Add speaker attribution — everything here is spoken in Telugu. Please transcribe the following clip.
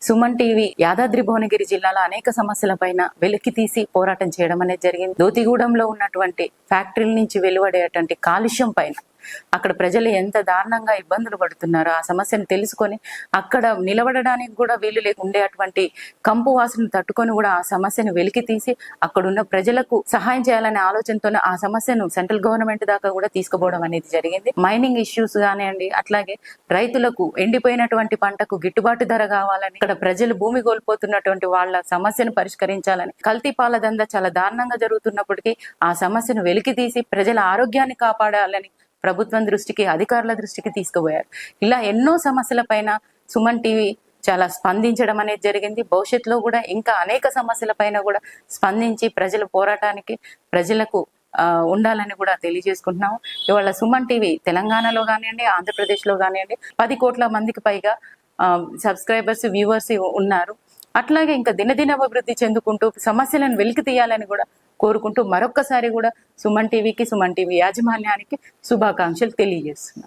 Speaker 1: సుమన్ టీవీ యాదాద్రి భువనగిరి జిల్లాలో అనేక సమస్యలపైన వెలికి తీసి పోరాటం చేయడం అనేది జరిగింది. దోతిగూడెంలో ఉన్నటువంటి ఫ్యాక్టరీల నుంచి వెలువడేటువంటి కాలుష్యం పైన అక్కడ ప్రజలు ఎంత దారుణంగా ఇబ్బందులు పడుతున్నారో ఆ సమస్యను తెలుసుకొని అక్కడ నిలబడడానికి కూడా వీలు ఉండేటువంటి కంపు వాసనను తట్టుకొని కూడా ఆ సమస్యను వెలికి తీసి అక్కడున్న ప్రజలకు సహాయం చేయాలనే ఆలోచనతోనే ఆ సమస్యను సెంట్రల్ గవర్నమెంట్ దాకా కూడా తీసుకుపోవడం అనేది జరిగింది. మైనింగ్ ఇష్యూస్ కానివ్వండి, అట్లాగే రైతులకు ఎండిపోయినటువంటి పంటకు గిట్టుబాటు ధర కావాలని, ఇక్కడ ప్రజలు భూమి కోల్పోతున్నటువంటి వాళ్ళ సమస్యను పరిష్కరించాలని, కల్తీ పాల దందా చాలా దారుణంగా జరుగుతున్నప్పటికీ ఆ సమస్యను వెలికి తీసి ప్రజల ఆరోగ్యాన్ని కాపాడాలని ప్రభుత్వం దృష్టికి, అధికారుల దృష్టికి తీసుకుపోయారు. ఇలా ఎన్నో సమస్యల పైన సుమన్ టీవీ చాలా స్పందించడం అనేది జరిగింది. భవిష్యత్తులో కూడా ఇంకా అనేక సమస్యల పైన కూడా స్పందించి ప్రజల పోరాటానికి ప్రజలకు ఉండాలని కూడా తెలియజేసుకుంటున్నాము. ఇవాళ సుమన్ టీవీ తెలంగాణలో కానివ్వండి, ఆంధ్రప్రదేశ్లో కానివ్వండి 10 కోట్ల మందికి పైగా సబ్స్క్రైబర్స్, వ్యూవర్స్ ఉన్నారు. అట్లాగే ఇంకా దినదిన అభివృద్ధి చెందుకుంటూ సమస్యలను వెలికి తీయాలని కూడా కోరుకుంటూ మరొక్కసారి కూడా సుమన్ టీవీకి, సుమన్ టీవీ యాజమాన్యానికి శుభాకాంక్షలు తెలియజేస్తున్నాం.